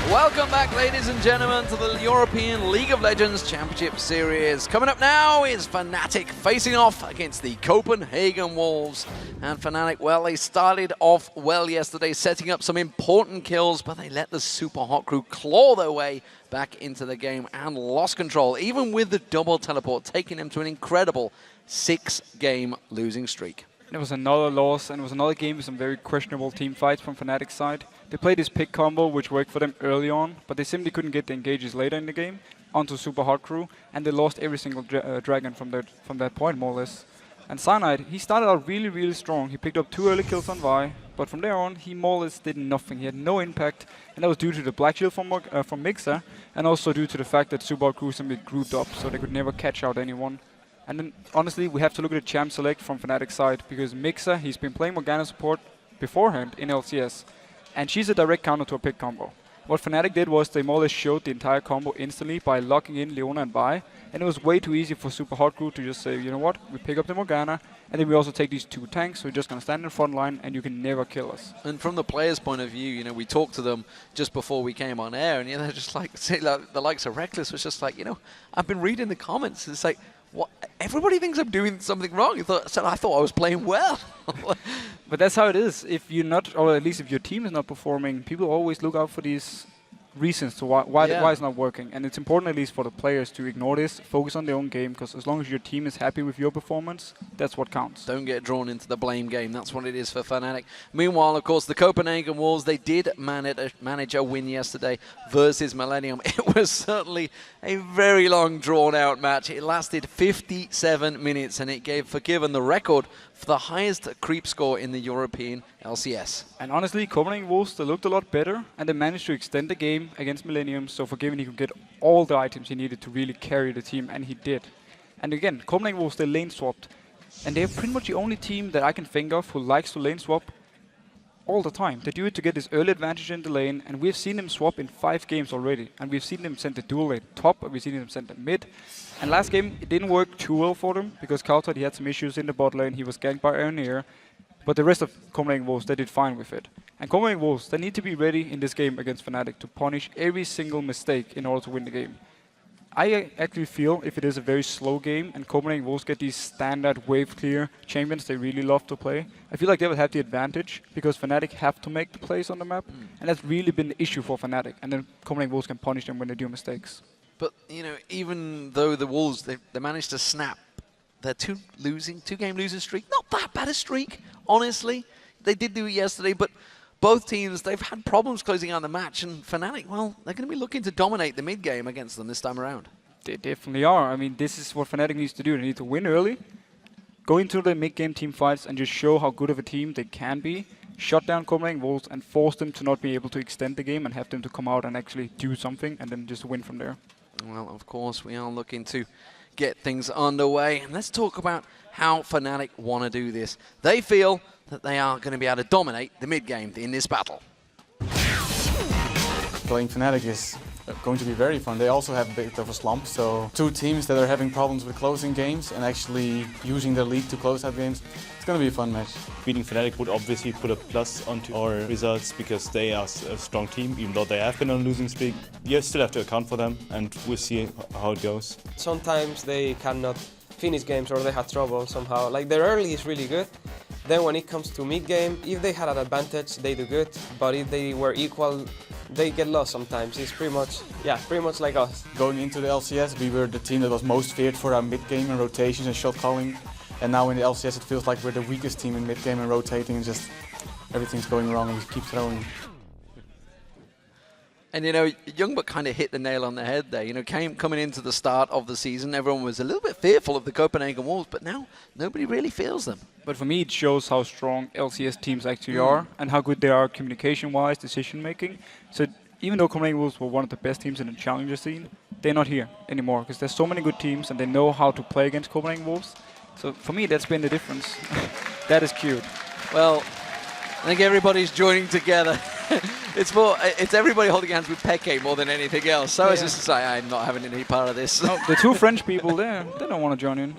Welcome back, ladies and gentlemen, to the European League of Legends Championship Series. Coming up now is Fnatic facing off against the Copenhagen Wolves. And Fnatic, well, they started off well yesterday, setting up some important kills, but they let the Super Hot crew claw their way back into the game and lost control, even with the double teleport, taking them to an incredible 6-game losing streak. It was another loss, and it was another game with some very questionable team fights from Fnatic's side. They played this pick combo, which worked for them early on, but they simply couldn't get the engages later in the game onto Super Hot Crew, and they lost every single dragon from that point, more or less. And Cyanide, he started out really, really strong. He picked up 2 early kills on Vi, but from there on, he more or less did nothing. He had no impact, and that was due to the Black Shield from Mixer, and also due to the fact that Super Hot Crew simply grouped up, so they could never catch out anyone. And then, honestly, we have to look at the champ select from Fnatic's side, because Mixer, he's been playing Morgana support beforehand in LCS, and she's a direct counter to a pick combo. What Fnatic did was they more or less showed the entire combo instantly by locking in Leona and Vi, and it was way too easy for Super Hot Crew to just say, you know what, we pick up the Morgana, and then we also take these 2 tanks, so we're just going to stand in the front line, and you can never kill us. And from the players' point of view, you know, we talked to them just before we came on air, and you know, they're just like, say, like the likes of Reckless was just like, you know, I've been reading the comments, it's like, what? Everybody thinks I'm doing something wrong. I thought I was playing well. But that's how it is. If you're not, or at least if your team is not performing, people always look out for these reasons to why it's not working. And it's important, at least for the players, to ignore this, focus on their own game, because as long as your team is happy with your performance, that's what counts. Don't get drawn into the blame game. That's what it is for Fnatic. Meanwhile, of course, the Copenhagen Wolves, they did manage a win yesterday versus Millennium. It was certainly a very long, drawn-out match. It lasted 57 minutes, and it gave Forgiven the record for the highest creep score in the European LCS. And honestly, Copenhagen Wolves, they looked a lot better, and they managed to extend the game against Millennium, so Forgiven, he could get all the items he needed to really carry the team, and he did. And again, Copenhagen Wolves, they lane swapped, and they're pretty much the only team that I can think of who likes to lane swap all the time. They do it to get this early advantage in the lane, and we've seen them swap in 5 games already, and we've seen them send the dual lane top, and we've seen them send the mid. And last game, it didn't work too well for them, because Kauta, he had some issues in the bot lane, he was ganked by Ernir, but the rest of Copenhagen Wolves, they did fine with it. And Copenhagen Wolves, they need to be ready in this game against Fnatic to punish every single mistake in order to win the game. I actually feel if it is a very slow game and Copenhagen Wolves get these standard wave clear champions they really love to play, I feel like they will have the advantage because Fnatic have to make the plays on the map, and that's really been the issue for Fnatic, and then Copenhagen Wolves can punish them when they do mistakes. But, you know, even though the Wolves, they managed to snap their 2-game losing streak, not that bad a streak, honestly. They did do it yesterday, but both teams, they've had problems closing out the match, and Fnatic, well, they're going to be looking to dominate the mid-game against them this time around. They definitely are. I mean, this is what Fnatic needs to do. They need to win early, go into the mid-game team fights, and just show how good of a team they can be, shut down Copenhagen Wolves, and force them to not be able to extend the game and have them to come out and actually do something, and then just win from there. Well, of course, we are looking to get things underway. And let's talk about how Fnatic want to do this. They feel that they are going to be able to dominate the mid-game in this battle. Playing Fnatic is going to be very fun. They also have a bit of a slump, so 2 teams that are having problems with closing games and actually using their lead to close out games. It's going to be a fun match. Beating Fnatic would obviously put a plus onto our results because they are a strong team, even though they have been on a losing streak. You still have to account for them, and we'll see how it goes. Sometimes they cannot finish games or they have trouble somehow. Like their early is really good. Then when it comes to mid-game, if they had an advantage, they do good. But if they were equal, they get lost sometimes. It's pretty much like us. Going into the LCS, we were the team that was most feared for our mid-game and rotations and shot calling. And now in the LCS, it feels like we're the weakest team in mid-game and rotating, and just everything's going wrong and we keep throwing. And, you know, Youngbuck kind of hit the nail on the head there. You know, coming into the start of the season, everyone was a little bit fearful of the Copenhagen Wolves, but now nobody really feels them. But for me, it shows how strong LCS teams actually are and how good they are communication-wise, decision-making. So even though Copenhagen Wolves were one of the best teams in the challenger scene, they're not here anymore because there's so many good teams and they know how to play against Copenhagen Wolves. So for me, that's been the difference. That is cute. Well, I think everybody's joining together. It's everybody holding hands with Peke more than anything else. So it's just to say, I'm not having any part of this. No, the two French people there, they don't want to join in.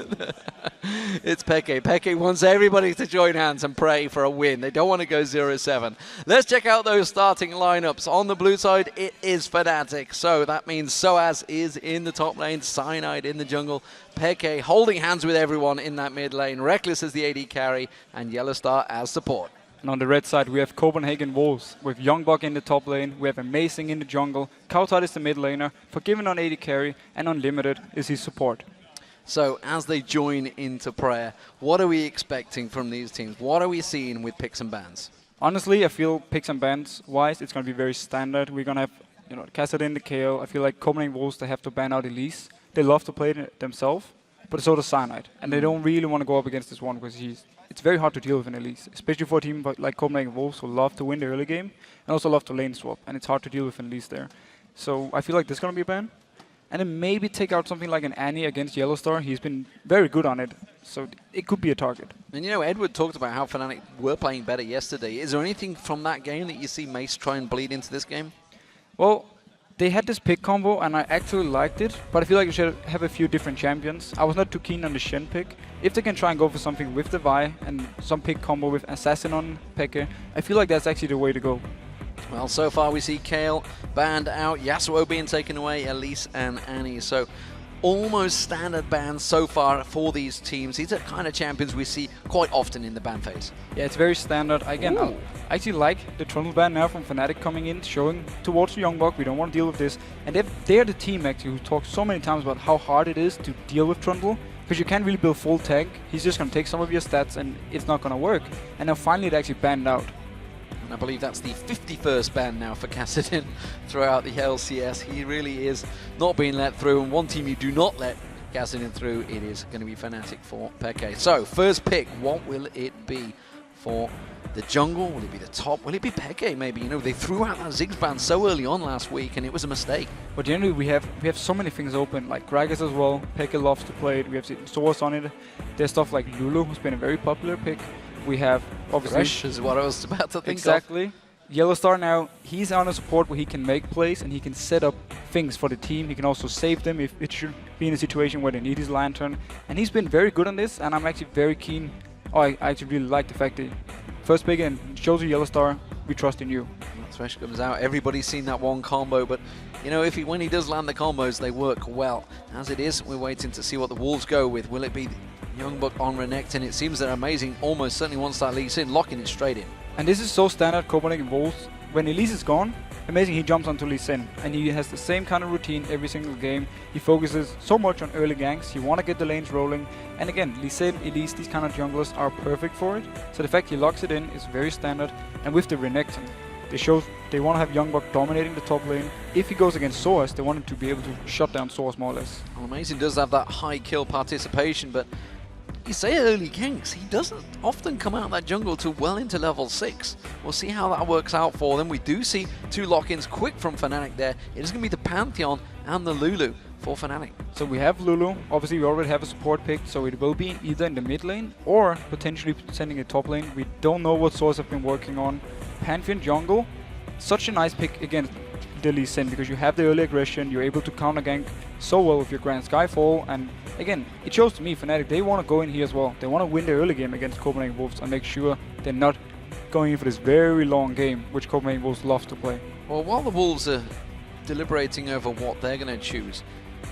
It's Peke. Peke wants everybody to join hands and pray for a win. They don't want to go 0-7. Let's check out those starting lineups. On the blue side, it is Fnatic. So that means Soaz is in the top lane, Cyanide in the jungle, Peke holding hands with everyone in that mid lane, Reckless as the AD carry, and Yellowstar as support. And on the red side, we have Copenhagen Wolves with Youngbuck in the top lane. We have Amazing in the jungle. Kautat is the mid laner. Forgiven on AD carry. And Unlimited is his support. So as they join into prayer, what are we expecting from these teams? What are we seeing with picks and bans? Honestly, I feel picks and bans wise, it's going to be very standard. We're going to have, Kassadin, the KO. I feel like Copenhagen Wolves, they have to ban out Elise. They love to play it themselves, but so does Cyanide. And they don't really want to go up against this one because it's very hard to deal with an Elise, especially for a team like Copenhagen Wolves who love to win the early game and also love to lane swap, and it's hard to deal with an Elise there. So I feel like there's going to be a ban. And then maybe take out something like an Annie against Yellowstar. He's been very good on it, so it could be a target. And Edward talked about how Fnatic were playing better yesterday. Is there anything from that game that you see Mace try and bleed into this game? Well, they had this pick combo, and I actually liked it, but I feel like you should have a few different champions. I was not too keen on the Shen pick. If they can try and go for something with the Vi and some pick combo with Assassin on Peke, I feel like that's actually the way to go. Well, so far we see Kayle banned out, Yasuo being taken away, Elise and Annie. So almost standard bans so far for these teams. These are kind of champions we see quite often in the ban phase. Yeah, it's very standard. Again, I actually like the Trundle ban now from Fnatic coming in, showing towards the Youngbuck, we don't want to deal with this. And they're the team actually who talks so many times about how hard it is to deal with Trundle, because you can't really build full tank. He's just going to take some of your stats and it's not going to work. And now finally it actually banned out. I believe that's the 51st ban now for Kassadin throughout the LCS. He really is not being let through, and one team you do not let Kassadin through, it is going to be Fnatic for Peke. So, first pick, what will it be for the jungle? Will it be the top? Will it be Peke maybe? They threw out that Ziggs ban so early on last week, and it was a mistake. But generally we have so many things open, like Gragas as well. Peke loves to play it. We have Source on it. There's stuff like Lulu, who's been a very popular pick. We have, obviously... Thresh is what I was about to think exactly. of. Yellowstar now, he's on a support where he can make plays and he can set up things for the team. He can also save them if it should be in a situation where they need his lantern. And he's been very good on this, and I'm actually very keen. I actually really like the fact that first pick and shows you Yellowstar, we trust in you. Thresh comes out, everybody's seen that one combo, but when he does land the combos, they work well. As it is, we're waiting to see what the Wolves go with. Will it be Youngbuck on Renekton? It seems they're Amazing almost certainly wants that Elise in, locking it straight in. And this is so standard Copenhagen Wolves. When Elise is gone, Amazing, he jumps onto Lee Sin, and he has the same kind of routine every single game. He focuses so much on early ganks, he want to get the lanes rolling, and again, Lee Sin, Elise, these kind of junglers are perfect for it. So the fact he locks it in is very standard, and with the Renekton, they want to have Youngbuck dominating the top lane. If he goes against Source, they want him to be able to shut down Source more or less. Well, Amazing does have that high kill participation, but you say early ganks, he doesn't often come out of that jungle till well into level 6. We'll see how that works out for them. We do see two lock-ins quick from Fnatic there. It is going to be the Pantheon and the Lulu for Fnatic. So we have Lulu. Obviously, we already have a support pick, so it will be either in the mid lane or potentially sending a top lane. We don't know what Source have been working on. Pantheon jungle, such a nice pick against the Lee Sin, because you have the early aggression, you're able to counter gank so well with your Grand Skyfall, and again, it shows to me Fnatic, they want to go in here as well. They want to win the early game against Copenhagen Wolves and make sure they're not going in for this very long game, which Copenhagen Wolves love to play. Well, while the Wolves are deliberating over what they're going to choose,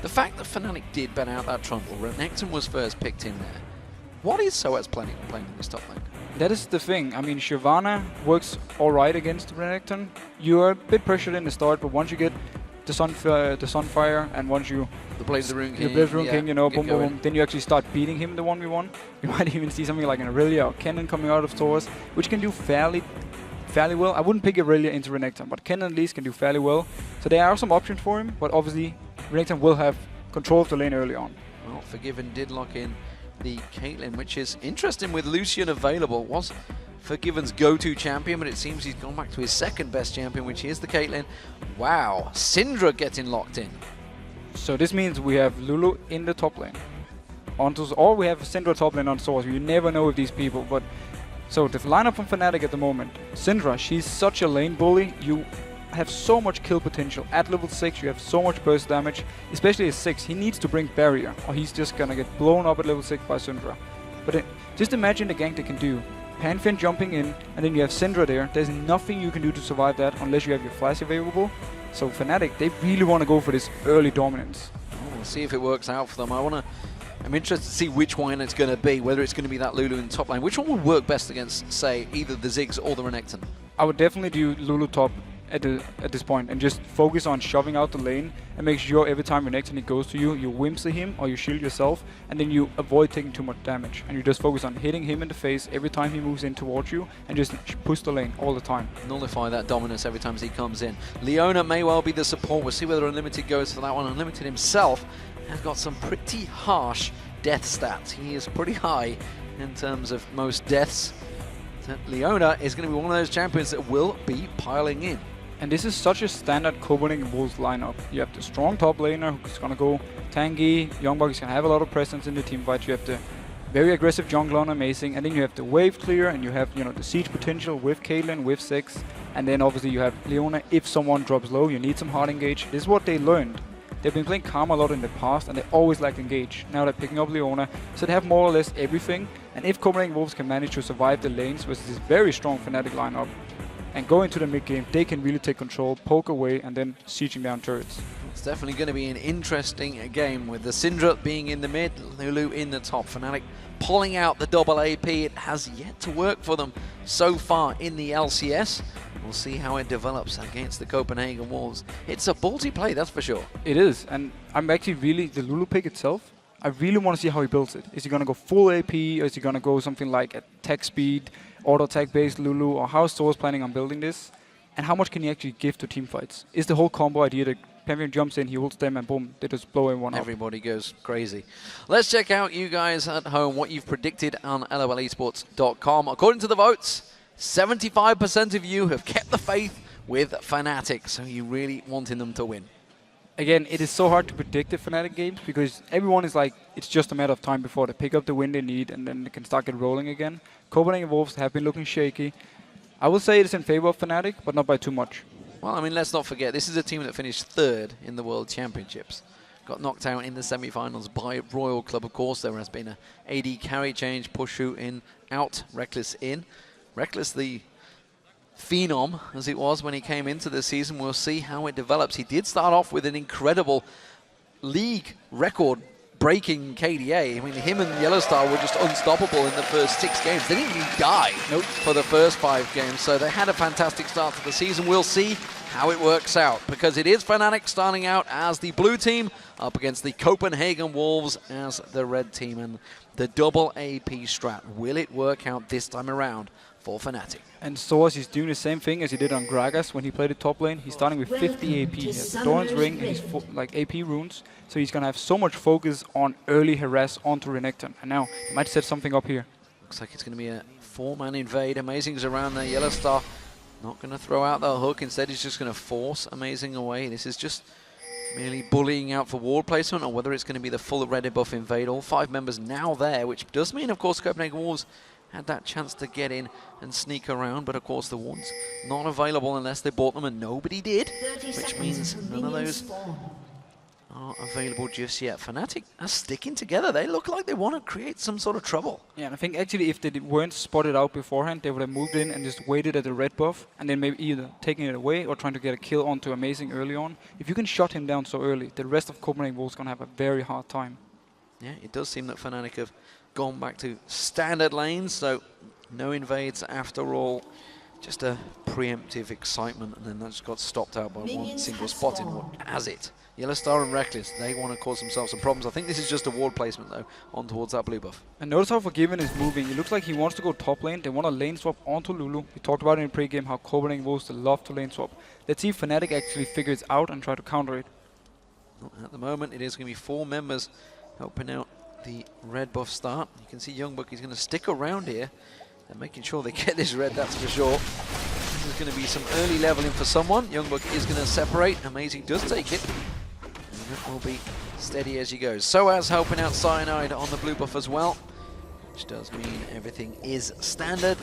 the fact that Fnatic did ban out that Trundle, Renekton was first picked in there. What is Soaz playing in this top lane? That is the thing. I mean, Shyvana works alright against Renekton. You're a bit pressured in the start, but once you get the Sunfire and once you... The Blaze of the Rune King. The Blaze of the Rune King, boom, boom, then you actually start beating him the 1v1. You might even see something like an Aurelia or Kennen coming out of Source, which can do fairly well. I wouldn't pick Aurelia into Renekton, but Kennen at least can do fairly well. So there are some options for him, but obviously Renekton will have control of the lane early on. Well, Forgiven did lock in the Caitlyn, which is interesting with Lucian available. Was Forgiven's go-to champion, but it seems he's gone back to his second best champion, which is the Caitlyn. Wow, Syndra getting locked in. So this means we have Lulu in the top lane. Or we have Syndra top lane on Source. You never know with these people, but So the lineup from Fnatic at the moment, Syndra, she's such a lane bully. You have so much kill potential. At level 6 you have so much burst damage, especially at 6. He needs to bring barrier or he's just gonna get blown up at level 6 by Syndra. But just imagine the gank they can do. Pantheon jumping in, and then you have Syndra there. There's nothing you can do to survive that unless you have your flash available. So Fnatic, they really want to go for this early dominance. We'll see if it works out for them. I'm interested to see which one it's going to be, whether it's going to be that Lulu in top lane. Which one would work best against, say, either the Ziggs or the Renekton? I would definitely do Lulu top at this point and just focus on shoving out the lane and make sure every time Renekton goes to you, you whimsy him or you shield yourself, and then you avoid taking too much damage. And you just focus on hitting him in the face every time he moves in towards you and just push the lane all the time. Nullify that dominance every time he comes in. Leona may well be the support. We'll see whether Unlimited goes for that one. Unlimited himself has got some pretty harsh death stats. He is pretty high in terms of most deaths. So Leona is going to be one of those champions that will be piling in. And this is such a standard Copenhagen Wolves lineup. You have the strong top laner who's gonna go tanky, Youngbuck is gonna have a lot of presence in the team fight. You have the very aggressive jungler on Amazing, and then you have the wave clear, and you have the siege potential with Caitlyn, with Ziggs, and then obviously you have Leona. If someone drops low, you need some hard engage. This is what they learned. They've been playing Karma a lot in the past, and they always lacked engage. Now they're picking up Leona, so they have more or less everything. And if Copenhagen Wolves can manage to survive the lanes with this very strong Fnatic lineup, and go into the mid game, they can really take control, poke away, and then sieging down turrets. It's definitely going to be an interesting game with the Syndra being in the mid, Lulu in the top. Fnatic pulling out the double AP. It has yet to work for them so far in the LCS. We'll see how it develops against the Copenhagen Wolves. It's a ballsy play, that's for sure. It is, and I'm actually really, the Lulu pick itself, I really want to see how he builds it. Is he going to go full AP, or is he going to go something like attack speed, auto attack based Lulu, or how is Source planning on building this? And how much can he actually give to team fights? Is the whole combo idea that Pantheon jumps in, he holds them, and boom, they just blow everyone up. Everybody goes crazy. Let's check out you guys at home, what you've predicted on lolesports.com. According to the votes, 75% of you have kept the faith with Fnatic, so you really wanting them to win. Again, it is so hard to predict the Fnatic games because everyone is like, it's just a matter of time before they pick up the win they need and then they can start get rolling again. Copenhagen Wolves have been looking shaky. I will say it is in favor of Fnatic, but not by too much. Well, I mean, let's not forget, this is a team that finished 3rd in the World Championships. Got knocked out in the semi-finals by Royal Club, of course. There has been a AD carry change, Pushu in, out, Reckless in. Reckless, the phenom as it was when he came into the season. We'll see how it develops. He did start off with an incredible league record breaking KDA. I mean, him and Yellowstar were just unstoppable in the first 6 games. They didn't even die for the first 5 games, so they had a fantastic start to the season. We'll see how it works out, because it is Fnatic starting out as the blue team up against the Copenhagen Wolves as the red team, and the double AP strat. Will it work out this time around for Fnatic? And Source is doing the same thing as he did on Gragas when he played the top lane. He's starting with 50 AP. He has Doran's Ring and his like AP runes, so he's gonna have so much focus on early harass onto Renekton. And now he might set something up here. Looks like it's gonna be a 4-man invade. Amazing's around there. Yellowstar not gonna throw out the hook. Instead, he's just gonna force Amazing away. This is just merely bullying out for ward placement, or whether it's going to be the full red buff invade. All 5 members now there, which does mean, of course, Copenhagen Wolves had that chance to get in and sneak around, but of course the wards not available unless they bought them, and nobody did, which means none of those are available just yet. Fnatic are sticking together. They look like they want to create some sort of trouble. Yeah, and I think actually if they weren't spotted out beforehand, they would have moved in and just waited at the red buff, and then maybe either taking it away or trying to get a kill onto Amazing early on. If you can shut him down so early, the rest of Copenhagen Wolves going to have a very hard time. Yeah, it does seem that Fnatic have gone back to standard lanes, so no invades after all. Just a preemptive excitement, and then that just got stopped out by one single spot in what has it. Yellowstar and Reckless, they want to cause themselves some problems. I think this is just a ward placement, though, on towards that blue buff. And notice how Forgiven is moving. It looks like he wants to go top lane. They want to lane swap onto Lulu. We talked about it in pre-game how Copenhagen Wolves love to lane swap. Let's see if Fnatic actually figures it out and try to counter it. Not at the moment. It is going to be 4 members helping out the red buff start. You can see Youngbuck is going to stick around here and making sure they get this red, that's for sure. There's going to be some early leveling for someone. Youngbuck is going to separate. Amazing does take it. And that will be steady as he goes. So as helping out Cyanide on the blue buff as well. which does mean everything is standard,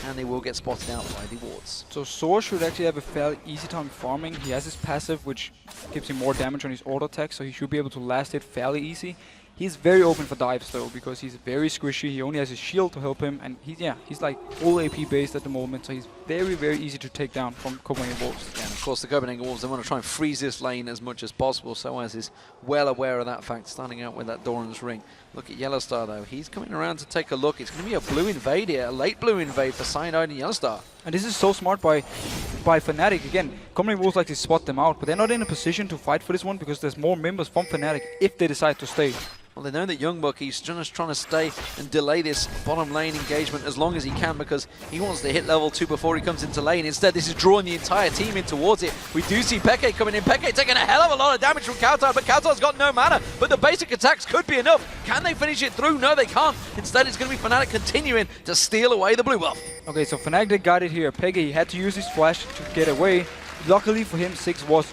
and they will get spotted out by the wards. So Soar should actually have a fairly easy time farming. He has his passive, which gives him more damage on his auto attack, so he should be able to last it fairly easy. He's very open for dives though, because he's very squishy. He only has his shield to help him, and he's like full AP based at the moment, so he's very easy to take down from Copenhagen Wolves. Yeah, and of course the Copenhagen Wolves, they want to try and freeze this lane as much as possible. Soaz is well aware of that fact, starting out with that Doran's ring. Look at Yellowstar though, he's coming around to take a look. It's going to be a blue invade here, a late blue invade for Cyanide and Yellowstar. And this is so smart by Fnatic. Again, Copenhagen Wolves like to spot them out, but they're not in a position to fight for this one because there's more members from Fnatic if they decide to stay. Well, they know that Youngbuck, he's just trying to stay and delay this bottom lane engagement as long as he can because he wants to hit level 2 before he comes into lane. Instead, this is drawing the entire team in towards it. We do see Peke coming in. Peke taking a hell of a lot of damage from Kautar, but Kautar's got no mana. But the basic attacks could be enough. Can they finish it through? No, they can't. Instead, it's going to be Fnatic continuing to steal away the blue buff. Okay, so Fnatic they got it here. Peke, he had to use his flash to get away. Luckily for him, 6 was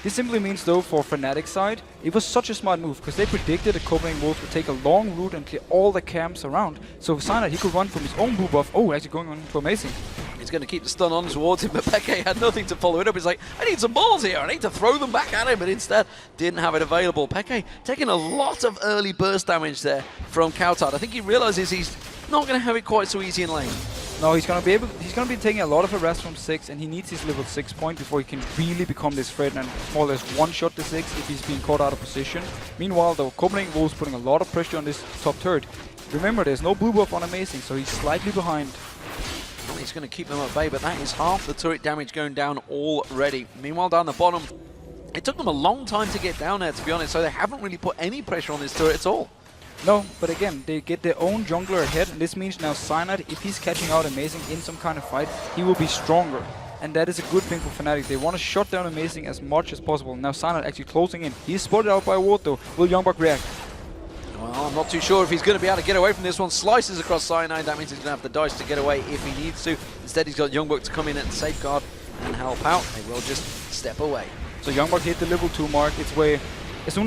This simply means, though, for Fnatic's side, it was such a smart move because they predicted that Copenhagen Wolves would take a long route and clear all the camps around. So Cyanide, he could run from his own blue buff. Oh, actually going on for Amazing. He's going to keep the stun on towards him, but Peke had nothing to follow it up. He's like, I need some balls here. I need to throw them back at him, but instead didn't have it available. Peke taking a lot of early burst damage there from Kautar. I think he realizes he's not going to have it quite so easy in lane. No, he's gonna be taking a lot of harass from 6, and he needs his level 6 point before he can really become this threat and more or less one-shot the 6 if he's being caught out of position. Meanwhile, though, Copenhagen Wolves putting a lot of pressure on this top turret. Remember, there's no blue buff on Amazing, so he's slightly behind. Well, he's going to keep them at bay, but that is half the turret damage going down already. Meanwhile, down the bottom, it took them a long time to get down there, to be honest, so they haven't really put any pressure on this turret at all. No, but again, they get their own jungler ahead, and this means now Cyanide, if he's catching out Amazing in some kind of fight, he will be stronger. And that is a good thing for Fnatic. They want to shut down Amazing as much as possible. Now Cyanide actually closing in. He's spotted out by a ward though. Will Youngbuck react? Well, I'm not too sure if he's going to be able to get away from this one. Slices across Cyanide, that means he's going to have the dice to get away if he needs to. Instead, he's got Youngbuck to come in and safeguard and help out. They will just step away. So Youngbuck hit the level 2 mark. It's where as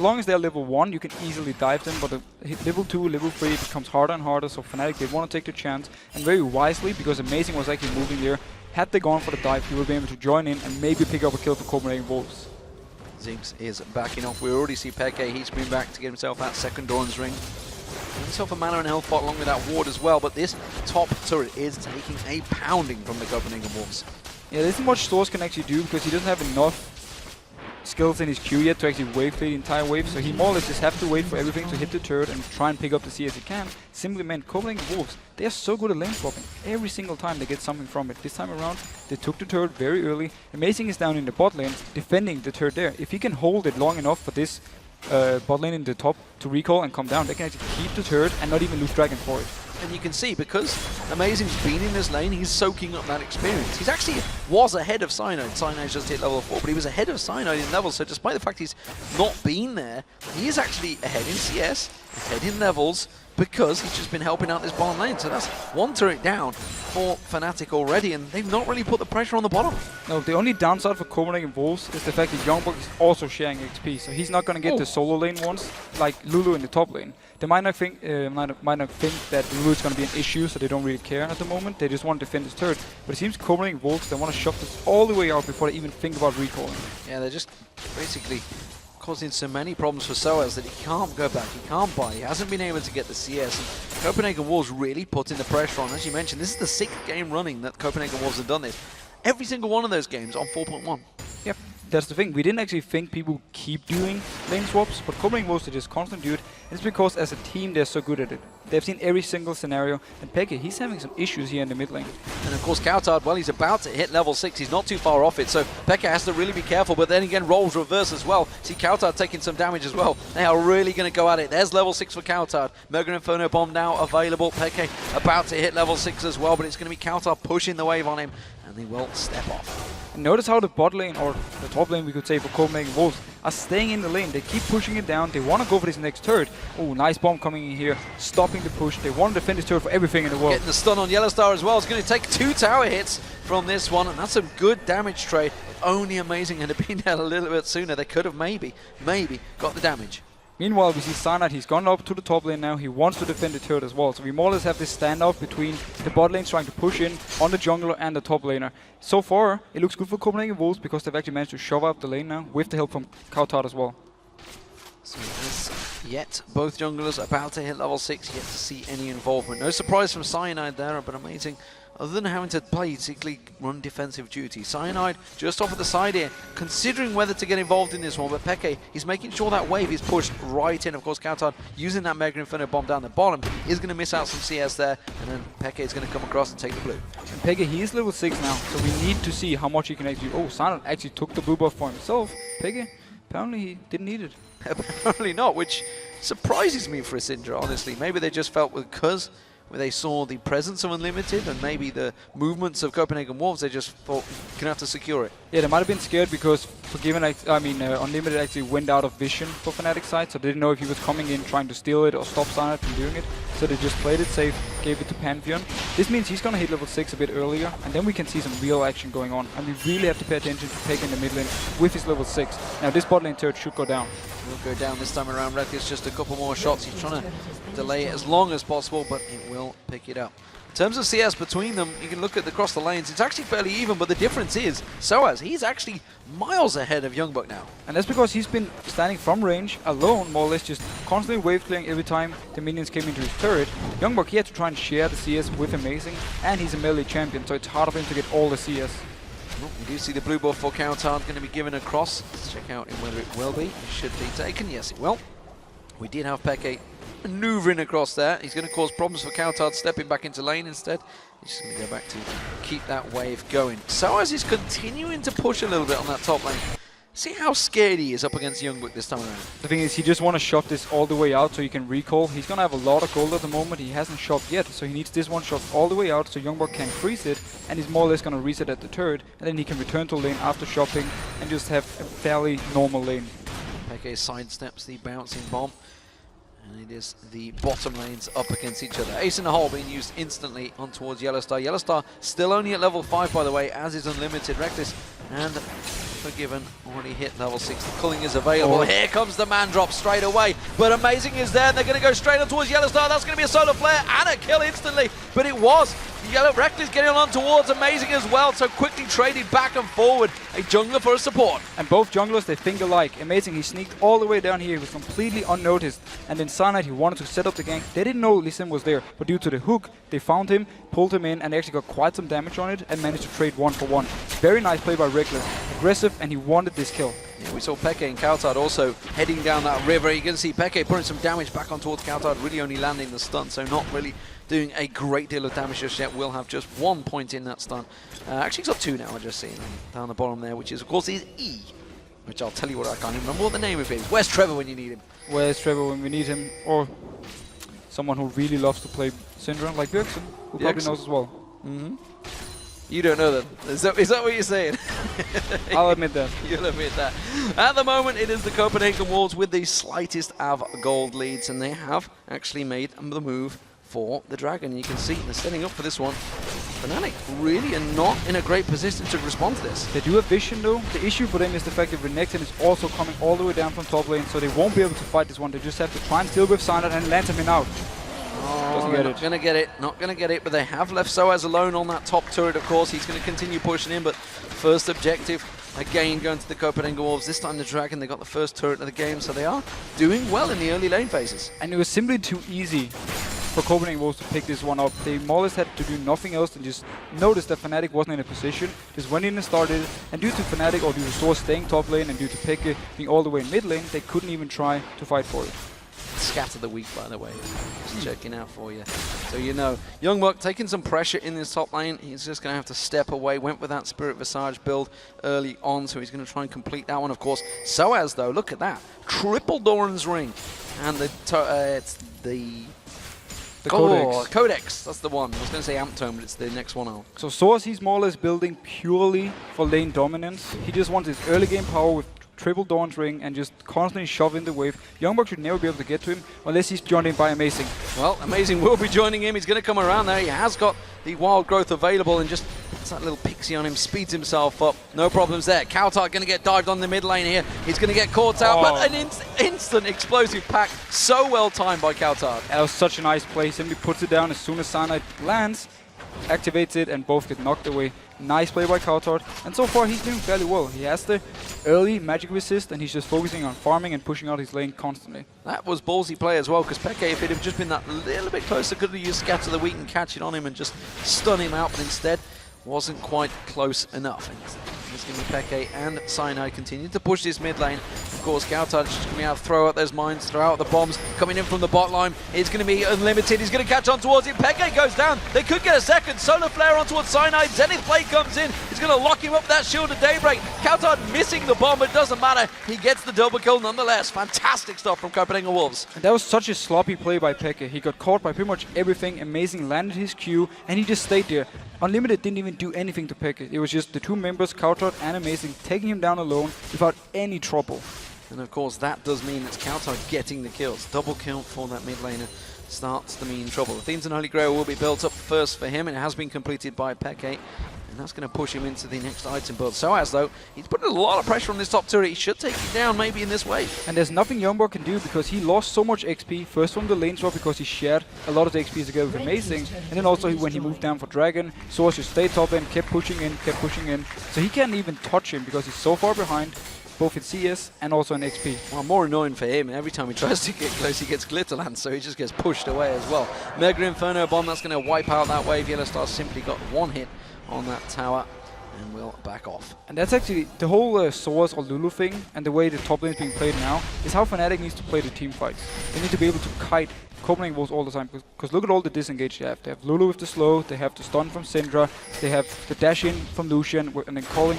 long as they're level 1, you can easily dive them, but hit level 2, level 3, it becomes harder and harder, so Fnatic, they want to take the chance, and very wisely, because Amazing was actually moving there. Had they gone for the dive, he would be able to join in and maybe pick up a kill for Copenhagen Wolves. Zinx is backing off. We already see Peke, he's been back to get himself that second Doran's ring. Get himself a mana and health pot along with that ward as well, but this top turret is taking a pounding from the Copenhagen Wolves. Yeah, there isn't much Stores can actually do, because he doesn't have enough skills in his Q yet to actually wave clear the entire wave, so he more or less just have to wait for everything to hit the turret and try and pick up the C as he can. Simply meant Copenhagen Wolves, they are so good at lane swapping. Every single time they get something from it. This time around, they took the turret very early. Amazing is down in the bot lane, defending the turret there. If he can hold it long enough for this bot lane in the top to recall and come down, they can actually keep the turret and not even lose Dragon for it. And you can see, because Amazing's been in this lane, he's soaking up that experience. He's actually was ahead of Cyanide. Cyanide's just hit level 4, but he was ahead of Cyanide in levels, so despite the fact he's not been there, he is actually ahead in CS, ahead in levels, because he's just been helping out this bottom lane. So that's one turret down for Fnatic already, and they've not really put the pressure on the bottom. No, the only downside for Copenhagen Wolves is the fact that Youngbuck is also sharing XP, so he's not going to get the solo lane once, like Lulu in the top lane. They might not think that Lulu is going to be an issue, so they don't really care at the moment. They just want to defend this turret. But it seems Copenhagen Wolves, they want to shove this all the way out before they even think about recalling. Yeah, they're just basically causing so many problems for Soaz that he can't go back, he can't buy, he hasn't been able to get the CS, and Copenhagen Wolves really putting the pressure on. As you mentioned, this is the 6th game running that Copenhagen Wolves have done this. Every single one of those games on 4.1. Yep, that's the thing. We didn't actually think people keep doing lane swaps, but Copenhagen Wolves, they just constantly do it. It's because as a team, they're so good at it. They've seen every single scenario, and Peke, he's having some issues here in the mid lane. And of course, Kautar, well, he's about to hit level 6. He's not too far off it, so Peke has to really be careful. But then again, roles reverse as well. See Kautar taking some damage as well. They are really going to go at it. There's level 6 for Kautar. Mega Inferno Bomb now available. Peke about to hit level 6 as well, but it's going to be Kautar pushing the wave on him, and they will step off. And notice how the bot lane, or the top lane we could say for Copenhagen Wolves, are staying in the lane. They keep pushing it down. They want to go for this next turret. Oh, nice bomb coming in here, stopping the push. They want to defend this turret for everything in the world. Getting the stun on Yellowstar as well. It's going to take 2 tower hits from this one, and that's a good damage trade. If only Amazing had been there a little bit sooner, they could have maybe got the damage. Meanwhile, we see Cyanide, he's gone up to the top lane now. He wants to defend the turret as well. So we more or less have this standoff between the bot lanes trying to push in on the jungler and the top laner. So far, it looks good for Copenhagen Wolves because they've actually managed to shove up the lane now with the help from Kautard as well. So as yet, both junglers about to hit level 6, yet to see any involvement. No surprise from Cyanide there, but amazing. Other than having to basically run defensive duty. Cyanide just off at the side here, considering whether to get involved in this one, but Peke, he's making sure that wave is pushed right in. Of course, Kautard using that Mega Inferno bomb down the bottom is going to miss out some CS there, and then Peke is going to come across and take the blue. And Peke, he is level 6 now, so we need to see how much he can actually... Oh, Cyanide actually took the blue buff for himself. Peke, apparently he didn't need it. Apparently not, which surprises me for a Syndra, honestly. Maybe they just felt because they saw the presence of Unlimited and maybe the movements of Copenhagen Wolves, they just thought, you're going to have to secure it. Yeah, they might have been scared because Unlimited actually went out of vision for Fnatic's side, so they didn't know if he was coming in trying to steal it or stop Cyanide from doing it. So they just played it safe, gave it to Pantheon. This means he's going to hit level 6 a bit earlier, and then we can see some real action going on. And we really have to pay attention to Peke in the mid lane with his level 6. Now this bot lane turret should go down. Will go down this time around. Reckless just a couple more shots. He's trying to delay it as long as possible, but it will pick it up. In terms of CS between them, you can look at across the lanes. It's actually fairly even, but the difference is Soaz, he's actually miles ahead of Youngbuck now. And that's because he's been standing from range alone, more or less just constantly wave clearing every time the minions came into his turret. Youngbuck, he had to try and share the CS with Amazing, and he's a melee champion, so it's hard for him to get all the CS. Well, we do see the blue buff for Kautard going to be given across. Let's check out whether it will be. It should be taken. Yes, it will. We did have Peke maneuvering across there. He's going to cause problems for Kautard stepping back into lane instead. He's just going to go back to keep that wave going. Soaz is continuing to push a little bit on that top lane. See how scared he is up against Youngbuck this time around. The thing is, he just want to shove this all the way out so he can recall. He's going to have a lot of gold at the moment. He hasn't shoved yet, so he needs this one shot all the way out so Youngbuck can freeze it, and he's more or less going to reset at the turret, and then he can return to lane after shopping and just have a fairly normal lane. Peke sidesteps the bouncing bomb, and it is the bottom lanes up against each other. Ace in the hole being used instantly on towards Yellowstar. Yellowstar still only at level 5, by the way, as is Unlimited. Reckless and Forgiven already hit level 6. The culling is available. Oh. Here comes the man drop straight away. But Amazing is there, and they're going to go straight on towards Yellowstar. That's going to be a solar flare and a kill instantly. But it was Reckless getting on towards Amazing as well, so quickly traded back and forward. A jungler for a support. And both junglers, they think alike. Amazing, he sneaked all the way down here. He was completely unnoticed. And then Cyanide, he wanted to set up the gank. They didn't know Lee Sin was there, but due to the hook, they found him, pulled him in, and they actually got quite some damage on it and managed to trade 1 for 1. Very nice play by Reckless. Aggressive, and he wanted this kill. Yeah, we saw Peke and Kautard also heading down that river. You can see Peke putting some damage back on towards Kautard, really only landing the stun, so not really doing a great deal of damage just yet. Will have just 1 point in that stun. Actually, he's got 2 now, I just seen down the bottom there, which is, of course, his E. Which I'll tell you what, I can't even remember what the name of it is. Where's Trevor when you need him? Where's Trevor when we need him? Or someone who really loves to play Syndra, like Björksen, who probably knows as well. Mm-hmm. You don't know that. Is that what you're saying? I'll admit that. You'll admit that. At the moment, it is the Copenhagen Wolves with the slightest of gold leads, and they have actually made the move for the Dragon. You can see they're setting up for this one. Fnatic really are not in a great position to respond to this. They do have vision though. The issue for them is the fact that Renekton is also coming all the way down from top lane, so they won't be able to fight this one. They just have to try and steal with Cyanide and land him out. Oh, not going to get it, not going to get it, but they have left Soaz alone on that top turret, of course. He's going to continue pushing in, but first objective, again, going to the Copenhagen Wolves. This time the Dragon, they got the first turret of the game, so they are doing well in the early lane phases. And it was simply too easy for Copenhagen Wolves to pick this one up. They more or less had to do nothing else than just notice that Fnatic wasn't in a position, just went in and started, and due to Fnatic or due to Source staying top lane and due to Peke being all the way in mid lane, they couldn't even try to fight for it. Scatter the week, by the way. Just checking out for you. So you know, Youngbuck taking some pressure in this top lane. He's just going to have to step away. Went with that Spirit Visage build early on, so he's going to try and complete that one, of course. Soaz, though, look at that. Triple Doran's Ring. And it's the Codex. Codex, that's the one. I was going to say Amp Tome, but it's the next one out. So Source, he's more or less building purely for lane dominance. He just wants his early game power with triple Dawn's Ring and just constantly shove in the wave. Youngbuck should never be able to get to him unless he's joined in by Amazing. Well, Amazing will be joining him. He's going to come around there. He has got the wild growth available and just that little pixie on him, speeds himself up. No problems there. Kautar going to get dived on the mid lane here. He's going to get caught out, but an instant explosive pack. So well timed by Kautar. That was such a nice play. Simply puts it down as soon as Cyanide lands, activates it, and both get knocked away. Nice play by Kautar. And so far, he's doing fairly well. He has the early magic resist, and he's just focusing on farming and pushing out his lane constantly. That was ballsy play as well, because Peke, if it had just been that little bit closer, could have used Scatter the Weak and catch it on him and just stun him out, but instead wasn't quite close enough. And it's going to be Peke and Cyanide continue to push this mid lane. Of course, Kautar just coming out, throw out those mines, throw out the bombs, coming in from the bot line. It's going to be unlimited. He's going to catch on towards it. Peke goes down. They could get a second. Solar Flare on towards Cyanide. Zenith Blade comes in. He's going to lock him up with that Shield of Daybreak. Kautar missing the bomb, but it doesn't matter. He gets the double kill nonetheless. Fantastic stuff from Copenhagen Wolves. And that was such a sloppy play by Peke. He got caught by pretty much everything. Amazing, landed his Q, and he just stayed there. Unlimited didn't even do anything to Peke. It was just the two members, Kautar and Amazing, taking him down alone without any trouble. And of course that does mean it's Kautar getting the kills. Double kill for that mid laner starts to mean trouble. The Themes and Holy Grail will be built up first for him, and it has been completed by Peke. And that's going to push him into the next item build. Soaz, though, he's putting a lot of pressure on this top turret. He should take it down maybe in this wave. And there's nothing Youngborg can do because he lost so much XP. First from the lane swap because he shared a lot of the XP together with Amazing. And then also when he moved down for Dragon, Soaz just stayed top lane, kept pushing in. So he can't even touch him because he's so far behind, both in CS and also in XP. Well, more annoying for him, and every time he tries to get close, he gets Glitterland, so he just gets pushed away as well. Mega Inferno Bomb, that's going to wipe out that wave. Yellowstar simply got one hit on that tower and will back off. And that's actually the whole Soaz or Lulu thing, and the way the top lane is being played now, is how Fnatic needs to play the team fights. They need to be able to kite Copenhagen Wolves all the time, because look at all the disengage they have. They have Lulu with the slow, they have the stun from Syndra, they have the dash in from Lucian, and then calling,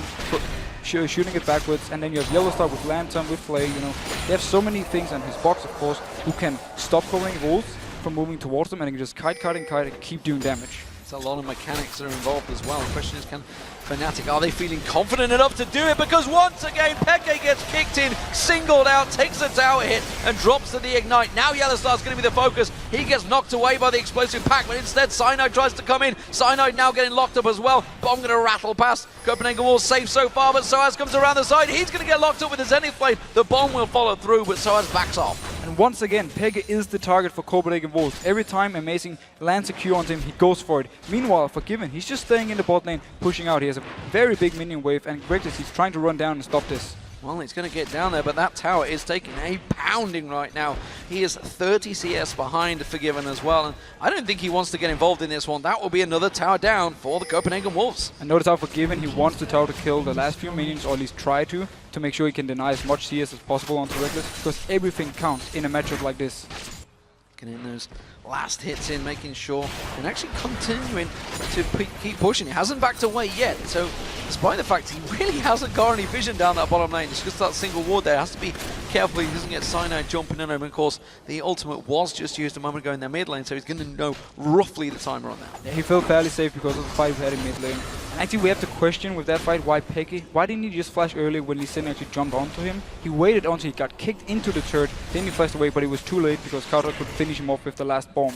shooting it backwards, and then you have Yellowstar with Lantern, with Flay, you know. They have so many things, and his box, of course, who can stop Copenhagen Wolves from moving towards them, and they can just kite and keep doing damage. A lot of mechanics are involved as well. The question is, can Fnatic, are they feeling confident enough to do it? Because once again, Peke gets kicked in, singled out, takes a tower hit, and drops to the Ignite. Now Yellowstar's going to be the focus. He gets knocked away by the explosive pack, but instead Cyanide tries to come in. Cyanide now getting locked up as well. Bomb going to rattle past. Copenhagen Wolves safe so far, but Soaz comes around the side. He's going to get locked up with the Zenith Blade. The bomb will follow through, but Soaz backs off. And once again, Peke is the target for Copenhagen Wolves. Every time Amazing lands a Q onto him, he goes for it. Meanwhile, for Given, he's just staying in the bot lane, pushing out. He has a very big minion wave, and Gregis, he's trying to run down and stop this. Well, he's going to get down there, but that tower is taking a pounding right now. He is 30 CS behind Forgiven as well, and I don't think he wants to get involved in this one. That will be another tower down for the Copenhagen Wolves. And notice how Forgiven, he wants the tower to kill the last few minions, or at least try to make sure he can deny as much CS as possible onto Reckless, because everything counts in a matchup like this. Getting those last hits in, making sure, and actually continuing to keep pushing. He hasn't backed away yet, so despite the fact he really hasn't got any vision down that bottom lane, just because that single ward there, has to be careful he doesn't get Cyanide jumping in him. Of course, the ultimate was just used a moment ago in their mid lane, so he's going to know roughly the timer on that. Yeah, he felt fairly safe because of the fight we had in mid lane. And actually, we have to question with that fight why Peke, why didn't he just flash earlier when Lee Sin actually jumped onto him? He waited until he got kicked into the turret, then he flashed away, but it was too late because Kautar could finish him off with the last bomb.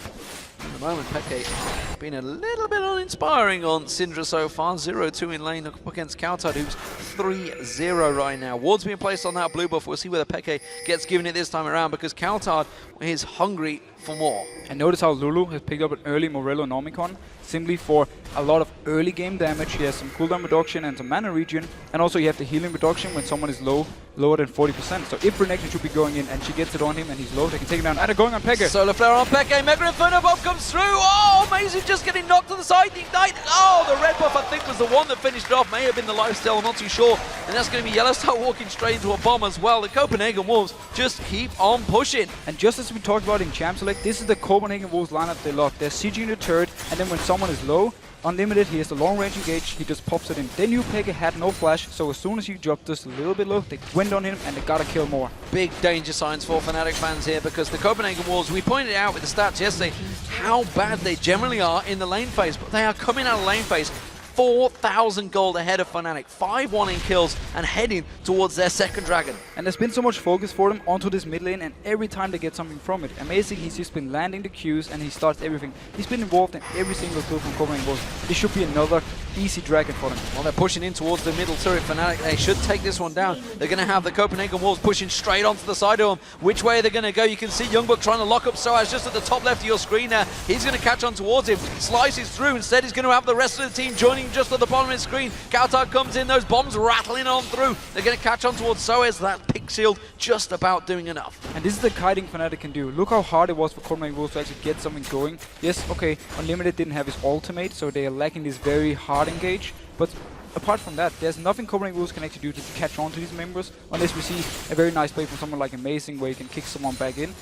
At the moment, Peke been a little bit uninspiring on Syndra so far. 0-2 in lane up against Kautar, who's 3-0 right now. Ward's being placed on that blue buff. We'll see whether Peke gets given it this time around, because Kautar is hungry for more. And notice how Lulu has picked up an early Morello Nomicon, simply for a lot of early game damage. He has some cooldown reduction and some mana regen, and also you have the healing reduction when someone is lower than 40%. So if Renekton should be going in and she gets it on him and he's low, they can take him down. And they're going on Peke. Solar Flare on Peke, Mega Inferno Bomb comes through. Oh, Amazing just getting knocked to the side. The Ignite. Oh, the red buff I think was the one that finished it off. May have been the lifesteal, I'm not too sure. And that's going to be Yellowstar walking straight into a bomb as well. The Copenhagen Wolves just keep on pushing. And just as we talked about in Champ Select, this is the Copenhagen Wolves lineup they lock. They're sieging the turret, and then when someone is low, unlimited, he has the long range engage, he just pops it in. They knew Peke had no flash, so as soon as he dropped just a little bit low, they went on him and they gotta kill more. Big danger signs for Fnatic fans here, because the Copenhagen Wolves, we pointed out with the stats yesterday how bad they generally are in the lane phase, but they are coming out of lane phase 4,000 gold ahead of Fnatic, 5-1 in kills, and heading towards their second dragon. And there's been so much focus for them onto this mid lane, and every time they get something from it. Amazing, he's just been landing the Qs and he starts everything. He's been involved in every single kill from Copenhagen Wolves. This should be another easy dragon for them. Well, they're pushing in towards the middle turret. Fnatic, they should take this one down. They're going to have the Copenhagen Wolves pushing straight onto the side of them. Which way they're going to go? You can see Youngbuck trying to lock up Soaz just at the top left of your screen there. He's going to catch on towards him, slices through. Instead, he's going to have the rest of the team joining just at the bottom of his screen. Kautar comes in, those bombs rattling on through. They're going to catch on towards Soaz. That pick shield just about doing enough. And this is the kiting Fnatic can do. Look how hard it was for Copenhagen Wolves to actually get something going. Yes, okay, Unlimited didn't have his ultimate, so they are lacking this very hard engage. But apart from that, there's nothing Copenhagen Wolves can actually do to catch on to these members, unless we see a very nice play from someone like Amazing, where you can kick someone back in.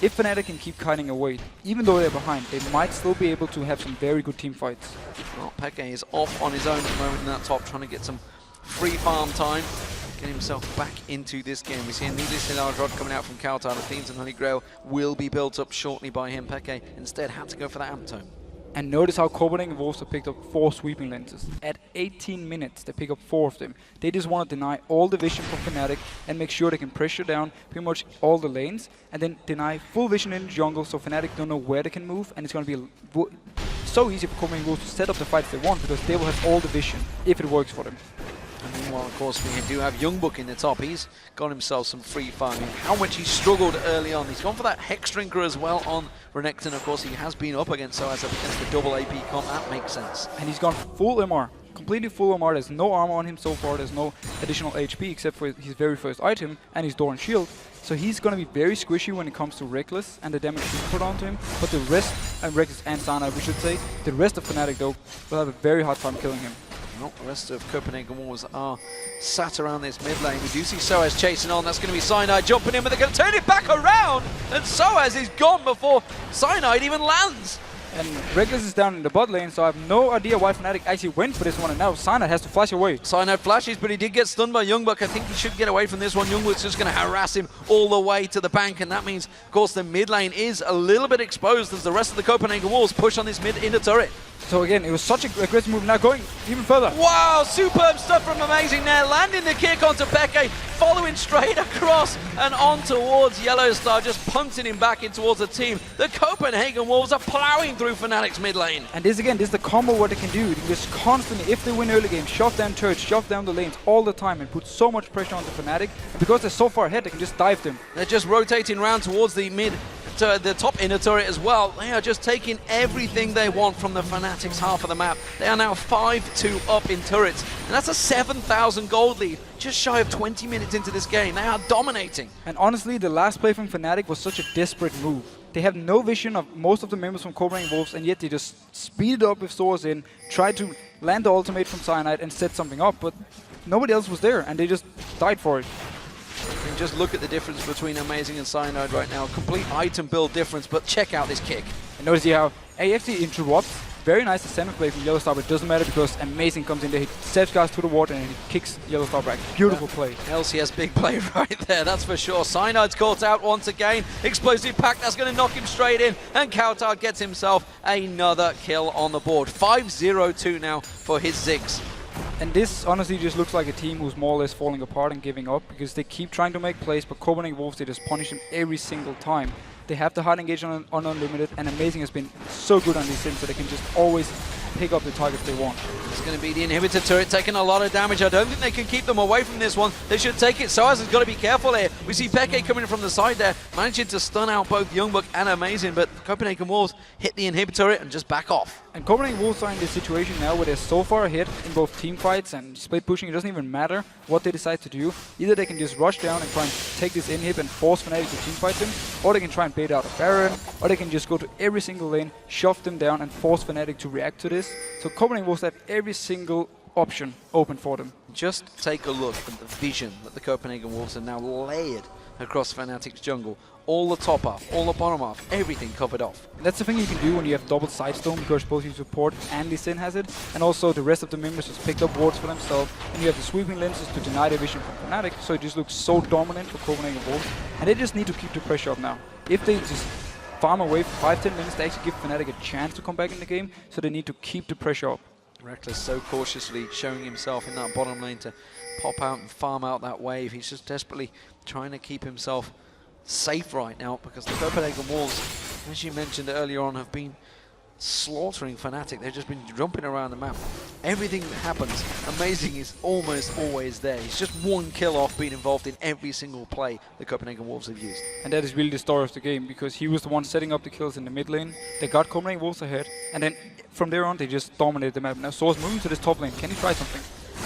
If Fnatic can keep kiting away, even though they're behind, they might still be able to have some very good team fights. Well, Peke is off on his own at the moment in that top, trying to get some free farm time. Get himself back into this game. We see a needlessly large rod coming out from Kautar. The Fiends and Holy Grail will be built up shortly by him. Peke instead had to go for that amp tome. And notice how Copenhagen Wolves have picked up 4 sweeping lenses. At 18 minutes, they pick up 4 of them. They just want to deny all the vision from Fnatic and make sure they can pressure down pretty much all the lanes, and then deny full vision in the jungle, so Fnatic don't know where they can move, and it's going to be so easy for Copenhagen Wolves to set up the fights they want, because they will have all the vision if it works for them. And meanwhile, of course, we do have Youngbuck in the top. He's got himself some free farming. How much he struggled early on. He's gone for that Hex Drinker as well on Renekton. Of course, he has been up against Soaz against the double AP comp. That makes sense. And he's gone full MR. Completely full MR. There's no armor on him so far. There's no additional HP except for his very first item and his Door and Shield. So he's going to be very squishy when it comes to Reckless and the damage he put onto him. But the rest, and Reckless and Sana, we should say, the rest of Fnatic though will have a very hard time killing him. Well, the rest of Copenhagen Wolves are sat around this mid lane. We do see Soaz chasing on. That's going to be Cyanide jumping in, but they're going to turn it back around. And Soaz is gone before Cyanide even lands. And Reckless is down in the bot lane, so I have no idea why Fnatic actually went for this one, and now Cyanide has to flash away. Cyanide flashes, but he did get stunned by Youngbuck. I think he should get away from this one. Youngbuck's just going to harass him all the way to the bank, and that means, of course, the mid lane is a little bit exposed as the rest of the Copenhagen Wolves push on this mid inner turret. So again, it was such an aggressive move, now going even further. Wow, superb stuff from Amazing there, landing the kick onto Peke, following straight across and on towards Yellowstar, just punting him back in towards the team. The Copenhagen Wolves are plowing through Fnatic's mid lane. And this again, this is the combo what they can do. They can just constantly, if they win early game, shove down turrets, shove down the lanes all the time and put so much pressure onto Fnatic. And because they're so far ahead, they can just dive them. They're just rotating around towards the mid, to the top inner turret as well. They are just taking everything they want from the Fnatic's half of the map. They are now 5-2 up in turrets, and that's a 7,000 gold lead, just shy of 20 minutes into this game. They are dominating. And honestly, the last play from Fnatic was such a desperate move. They have no vision of most of the members from Copenhagen Wolves, and yet they just speeded up with swords in, tried to land the ultimate from Cyanide and set something up, but nobody else was there, and they just died for it. You can just look at the difference between Amazing and Cyanide right now. Complete item build difference, but check out this kick. And notice how AFC interrupts. Very nice assembly play from Yellowstar, but it doesn't matter because Amazing comes in there, he steps guys to the water and he kicks Yellowstar back. Beautiful play. LCS big play right there, that's for sure. Cyanide's caught out once again. Explosive pack, that's going to knock him straight in. And Kautar gets himself another kill on the board. 5-0-2 now for his Ziggs. And this honestly just looks like a team who's more or less falling apart and giving up because they keep trying to make plays, but Copenhagen Wolves, they just punish them every single time. They have the hard engage on Unlimited, and Amazing has been so good on these sims, so they can just always pick up the targets they want. It's going to be the inhibitor turret taking a lot of damage. I don't think they can keep them away from this one. They should take it. Soaz has got to be careful here. We see Peke coming from the side there, managing to stun out both Youngbuck and Amazing, but Copenhagen Wolves hit the inhibitor turret and just back off. And Copenhagen Wolves are in this situation now where they're so far ahead in both team fights and split pushing. It doesn't even matter what they decide to do. Either they can just rush down and try and take this inhib and force Fnatic to team fight them, or they can try and bait out a Baron, or they can just go to every single lane, shove them down and force Fnatic to react to this. So Copenhagen Wolves have every single option open for them. Just take a look at the vision that the Copenhagen Wolves are now layered across Fnatic's jungle. All the top half, all the bottom half, everything covered off. And that's the thing you can do when you have double sidestone, because both your support and Lee Sin has it, and also the rest of the members just picked up wards for themselves, and you have the sweeping lenses to deny the vision from Fnatic, so it just looks so dominant for Copenhagen Wolves, and they just need to keep the pressure up now. If they just farm away for 5-10 minutes, they actually give Fnatic a chance to come back in the game, so they need to keep the pressure up. Reckless so cautiously showing himself in that bottom lane to pop out and farm out that wave. He's just desperately trying to keep himself safe right now because the Copenhagen Wolves, as you mentioned earlier on, have been slaughtering Fnatic. They've just been jumping around the map. Everything that happens, Amazing is almost always there. He's just one kill off being involved in every single play the Copenhagen Wolves have used. And that is really the story of the game, because he was the one setting up the kills in the mid lane. They got Copenhagen Wolves ahead, and then from there on they just dominated the map. Now Source moving to this top lane. Can he try something?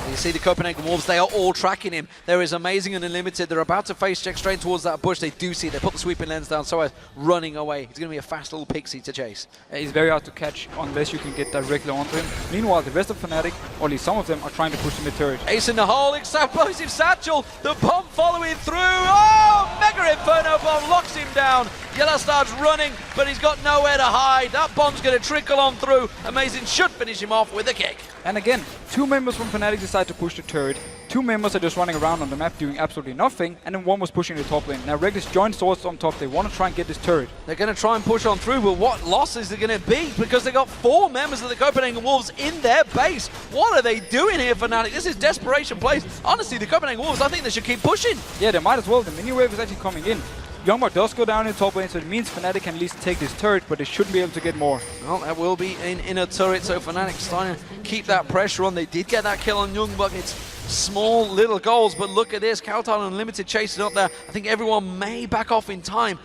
You see the Copenhagen Wolves, they are all tracking him. There is Amazing and Unlimited. They're about to face check straight towards that bush. They do see it. They put the sweeping lens down, so running away. He's going to be a fast little pixie to chase. He's very hard to catch unless you can get directly onto him. Meanwhile, the rest of Fnatic, or at least some of them, are trying to push the mid turret. Ace in the hole, explosive satchel. The bomb following through. Oh, Mega Inferno bomb locks him down. Yellowstar's running, but he's got nowhere to hide. That bomb's going to trickle on through. Amazing should finish him off with a kick. And again, 2 members from Fnatic decide to push the turret. 2 members are just running around on the map doing absolutely nothing, and then 1 was pushing the top lane. Now Reckless joins Swords on top. They want to try and get this turret. They're going to try and push on through, but what losses are going to be? Because they got 4 members of the Copenhagen Wolves in their base. What are they doing here, Fnatic? This is desperation plays. Honestly, the Copenhagen Wolves, I think they should keep pushing. Yeah, they might as well. The mini wave is actually coming in. Youngmark does go down in top lane, so it means Fnatic can at least take this turret, but they shouldn't be able to get more. Well, that will be in a turret, so Fnatic starting to keep that pressure on. They did get that kill on Youngmark. It's small little goals, but look at this. Kautal Unlimited chasing up there. I think everyone may back off in time.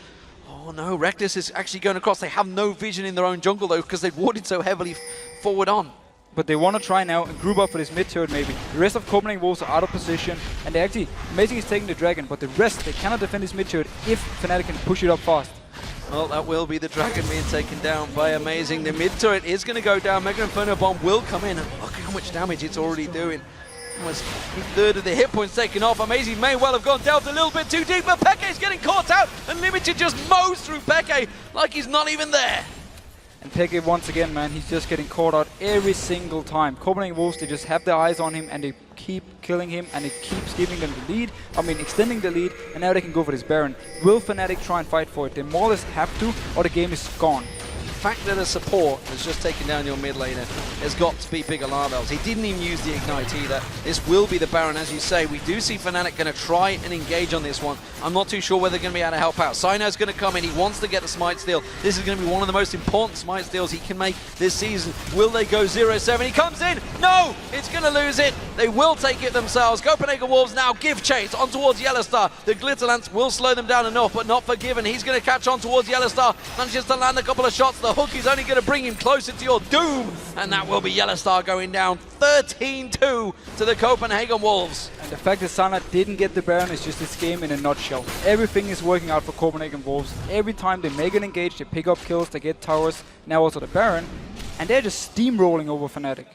Oh no, Reckless is actually going across. They have no vision in their own jungle though, because they've warded so heavily forward on. But they want to try now and group up for this mid turret maybe. The rest of Copenhagen Wolves are out of position, and they actually, Amazing is taking the dragon, but the rest, they cannot defend this mid turret if Fnatic can push it up fast. Well, that will be the dragon being taken down by Amazing. The mid turret is going to go down. Mega Inferno Bomb will come in. And look at how much damage it's already doing. Almost a third of the hit points taken off. Amazing may well have gone delved a little bit too deep, but Peke's getting caught out. Unlimited just mows through Peke like he's not even there. And Peke, once again, man, he's just getting caught out every single time. Copenhagen Wolves, they just have their eyes on him and they keep killing him, and it keeps giving them the lead. I mean, extending the lead, and now they can go for this Baron. Will Fnatic try and fight for it? They more or less have to, or the game is gone. The fact that a support has just taken down your mid laner has got to be big alarm bells. He didn't even use the Ignite either. This will be the Baron, as you say. We do see Fnatic going to try and engage on this one. I'm not too sure whether they're going to be able to help out. Sino's going to come in. He wants to get the Smite steal. This is going to be one of the most important Smite steals he can make this season. Will they go 0-7? He comes in. No! It's going to lose it. They will take it themselves. Copenhagen Wolves now give chase on towards Yellowstar. The Glitterlance will slow them down enough, but not forgiven. He's going to catch on towards Yellowstar. Manages to land a couple of shots. The hook is only going to bring him closer to your doom, and that will be Yellowstar going down 13-2 to the Copenhagen Wolves. And the fact that Sana didn't get the Baron is just this game in a nutshell. Everything is working out for Copenhagen Wolves. Every time they make an engage, they pick up kills, they get towers, now also the Baron, and they're just steamrolling over Fnatic.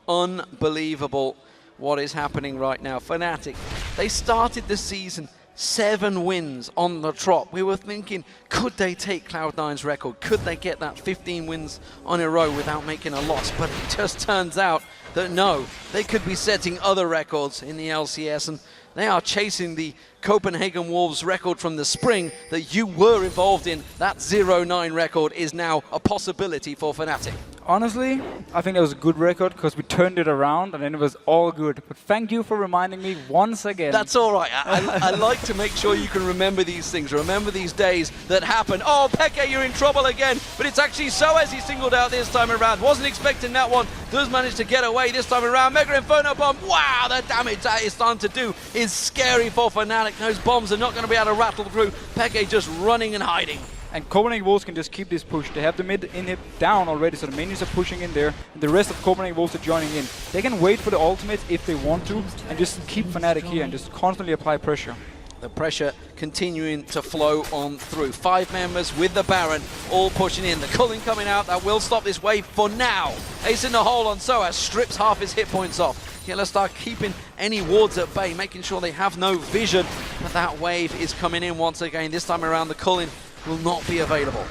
Unbelievable what is happening right now. Fnatic, they started the season 7 wins on the trot. We were thinking, could they take Cloud9's record? Could they get that 15 wins on a row without making a loss? But it just turns out that no, they could be setting other records in the LCS, and they are chasing the Copenhagen Wolves record from the spring that you were involved in. That 0-9 record is now a possibility for Fnatic. Honestly, I think that was a good record because we turned it around and then it was all good. But thank you for reminding me once again. That's all right. I like to make sure you can remember these things, remember these days that happen. Oh, Peke, you're in trouble again. But it's actually Soaz he singled out this time around. Wasn't expecting that one. Does manage to get away this time around. Mega Inferno Bomb. Wow, the damage that is starting to do is scary for Fnatic. Those bombs are not going to be able to rattle through. Peke just running and hiding. And Copenhagen Wolves can just keep this push. They have the mid inhib down already, so the minions are pushing in there. And the rest of Copenhagen Wolves are joining in. They can wait for the ultimate if they want to, and just keep Fnatic here and just constantly apply pressure. The pressure continuing to flow on through. 5 members with the Baron, all pushing in. The culling coming out, that will stop this wave for now. Ace in the hole on Soaz, strips half his hit points off. Yellowstar keeping any wards at bay, making sure they have no vision. But that wave is coming in once again. This time around, the culling will not be available.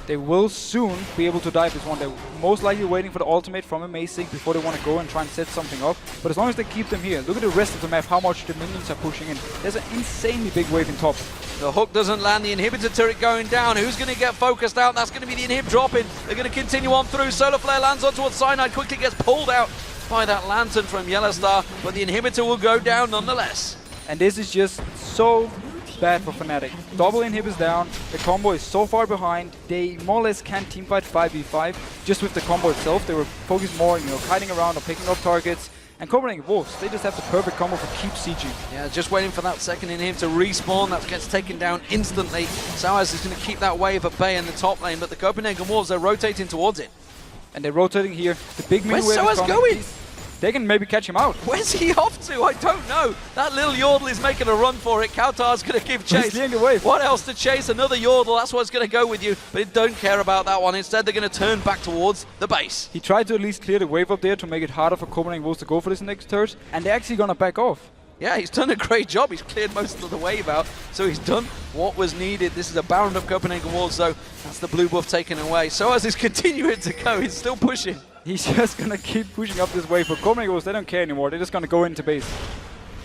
They will soon be able to dive this one. They're most likely waiting for the ultimate from Amazing before they want to go and try and set something up. But as long as they keep them here, look at the rest of the map, how much the minions are pushing in. There's an insanely big wave in top. The hook doesn't land, the inhibitor turret going down. Who's going to get focused out? That's going to be the inhib dropping. They're going to continue on through. Solar Flare lands on towards Cyanide, quickly gets pulled out by that lantern from Yellowstar, but the inhibitor will go down nonetheless. And this is just so bad for Fnatic. Double inhibitors down, the combo is so far behind, they more or less can't teamfight 5v5. Just with the combo itself, they were focused more on kiting around or picking up targets. And Copenhagen Wolves, they just have the perfect combo for keep sieging. Yeah, just waiting for that second in him to respawn. That gets taken down instantly. Soaz is going to keep that wave at bay in the top lane, but the Copenhagen Wolves, they're rotating towards it. And they're rotating here. The big mid Where's wave is Soaz coming. going? They can maybe catch him out. Where's he off to? I don't know. That little Yordle is making a run for it. Kautar's going to give chase. He's leading the wave. What else to chase? Another Yordle. That's what's going to go with you. But it don't care about that one. Instead, they're going to turn back towards the base. He tried to at least clear the wave up there to make it harder for Copenhagen Wolves to go for this next turret. And they're actually going to back off. Yeah, he's done a great job. He's cleared most of the wave out, so he's done what was needed. This is a bound up Copenhagen Wolves, though. That's the blue buff taken away. So as he's continuing to go, he's still pushing. He's just going to keep pushing up this wave. But Copenhagen Wolves, they don't care anymore. They're just going to go into base.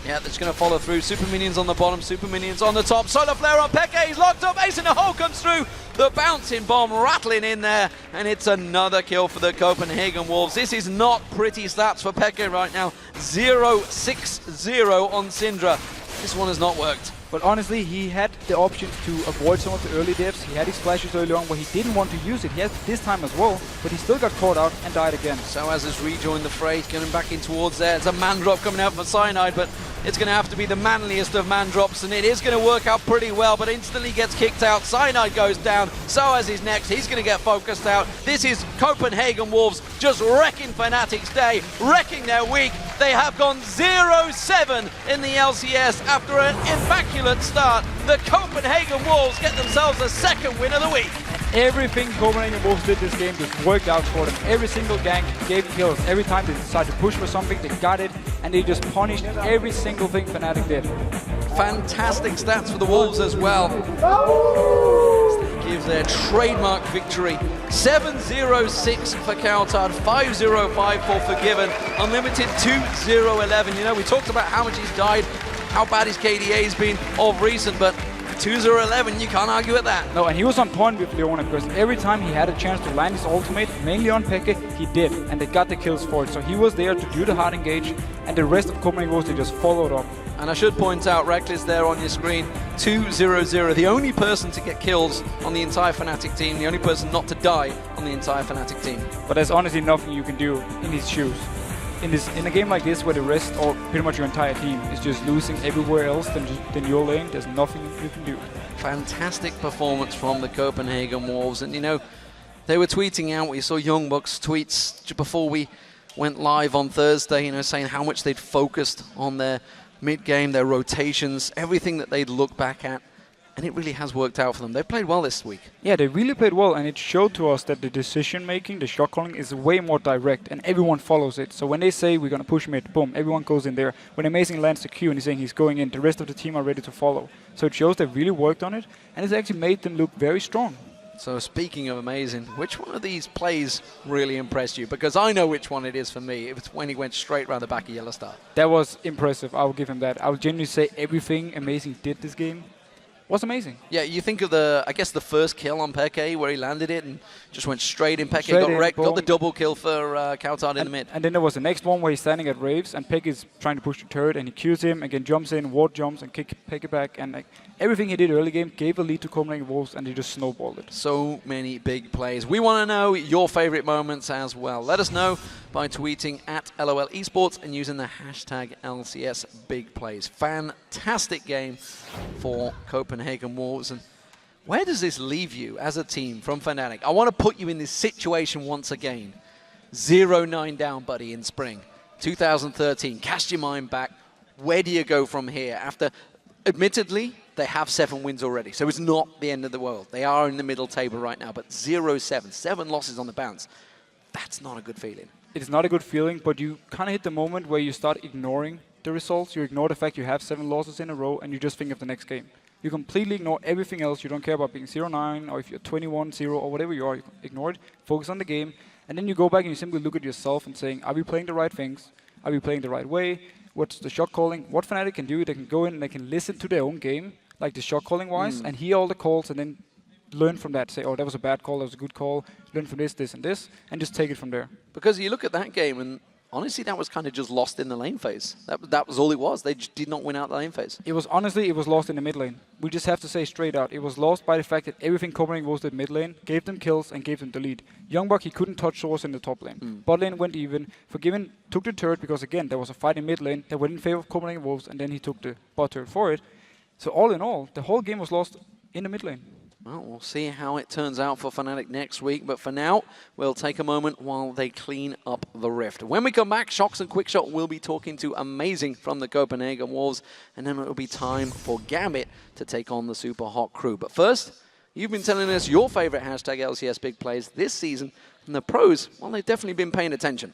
Yeah, they're just going to follow through. Super minions on the bottom, super minions on the top. Solar flare on Peke, he's locked up. Ace in the hole comes through. The bouncing bomb rattling in there. And it's another kill for the Copenhagen Wolves. This is not pretty stats for Peke right now. 0-6-0 on Syndra. This one has not worked. But honestly, he had the option to avoid some of the early dips. He had his flashes early on where he didn't want to use it. He has it this time as well, but he still got caught out and died again. Soaz has rejoined the fray, getting back in towards there. It's a man drop coming out for Cyanide, but it's going to have to be the manliest of man drops, and it is going to work out pretty well, but instantly gets kicked out. Cyanide goes down. Soaz is next. He's going to get focused out. This is Copenhagen Wolves just wrecking Fnatic's day, wrecking their week. They have gone 0-7 in the LCS after an immaculate start. The Copenhagen Wolves get themselves a second win of the week. Everything Copenhagen Wolves did this game just worked out for them. Every single gank gave kills. Every time they decided to push for something, they got it, and they just punished every single thing Fnatic did. Fantastic stats for the Wolves as well. Gives their trademark victory. 7-0-6 for Kautar, 5-0-5 for Forgiven, Unlimited 2-0-11. You know, we talked about how much he's died, how bad his KDA has been of recent, but 2-0-11, you can't argue with that. No, and he was on point with Leona because every time he had a chance to land his ultimate, mainly on Peke, he did, and they got the kills for it. So he was there to do the hard engage, and the rest of Copenhagen Wolves, they just followed up. And I should point out, Reckless there on your screen, 2-0-0, the only person to get kills on the entire Fnatic team, the only person not to die on the entire Fnatic team. But there's honestly nothing you can do in his shoes. In a game like this where the rest, or pretty much your entire team, is just losing everywhere else than your lane, there's nothing you can do. Fantastic performance from the Copenhagen Wolves. And you know, they were tweeting out, we saw Young Bucks tweets before we went live on Thursday, you know, saying how much they'd focused on their mid-game, their rotations, everything that they'd look back at. And it really has worked out for them. They've played well this week. Yeah, they really played well, and it showed to us that the decision-making, the shot calling, is way more direct, and everyone follows it. So when they say we're going to push mid, boom, everyone goes in there. When Amazing lands the Q and he's saying he's going in, the rest of the team are ready to follow. So it shows they really worked on it, and it's actually made them look very strong. So speaking of Amazing, which one of these plays really impressed you? Because I know which one it is for me. It's when he went straight around the back of Yellow Star. That was impressive. I will give him that. I will genuinely say everything Amazing did this game was amazing. Yeah, you think of I guess the first kill on Peke where he landed it and just went straight in. Peke got wrecked, got the double kill for Kautar in the mid. And then there was the next one where he's standing at Raves and Peke is trying to push the turret and he Qs him, again jumps in, ward jumps and kick Peke back, and like everything he did early game gave a lead to Copenhagen Wolves and they just snowballed it. So many big plays. We want to know your favorite moments as well. Let us know by tweeting at LOL Esports and using the hashtag LCS Big Plays. Fantastic game for Copenhagen Wolves. And where does this leave you as a team from Fnatic? I want to put you in this situation once again. 0-9 down, buddy, in spring 2013. Cast your mind back. Where do you go from here? After, admittedly, they have 7 wins already, so it's not the end of the world. They are in the middle table right now, but 0-7, 7 losses on the bounce. That's not a good feeling. It's not a good feeling, but you kind of hit the moment where you start ignoring the results. You ignore the fact you have 7 losses in a row, and you just think of the next game. You completely ignore everything else. You don't care about being 0-9, or if you're 21-0, or whatever you are. You ignore it, focus on the game, and then you go back and you simply look at yourself and saying, are we playing the right things? Are we playing the right way? What's the shot calling? What Fnatic can do, they can go in and they can listen to their own game, like the shot calling wise, and hear all the calls, and then learn from that. Say, oh, that was a bad call, that was a good call. Learn from this, this, and this, and just take it from there. Because you look at that game, and honestly, that was kind of just lost in the lane phase. That was all it was. They just did not win out the lane phase. It was lost in the mid lane. We just have to say straight out, it was lost by the fact that everything Copenhagen Wolves did mid lane gave them kills and gave them the lead. Youngbuck, he couldn't touch source in the top lane. Bot lane went even. Forgiven took the turret because again there was a fight in mid lane that went in favor of Copenhagen Wolves, and then he took the bot turret for it. So all in all, the whole game was lost in the mid lane. Well, we'll see how it turns out for Fnatic next week, but for now, we'll take a moment while they clean up the rift. When we come back, Shox and Quickshot will be talking to Amazing from the Copenhagen Wolves, and then it'll be time for Gambit to take on the Super Hot crew. But first, you've been telling us your favorite hashtag LCS big plays this season, and the pros, well, they've definitely been paying attention.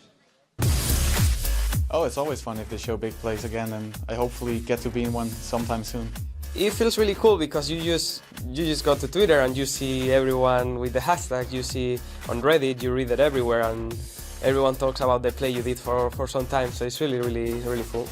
Oh, it's always fun if they show big plays again, and I hopefully get to be in one sometime soon. It feels really cool because you just go to Twitter and you see everyone with the hashtag, you see on Reddit, you read it everywhere, and everyone talks about the play you did for some time, so it's really cool.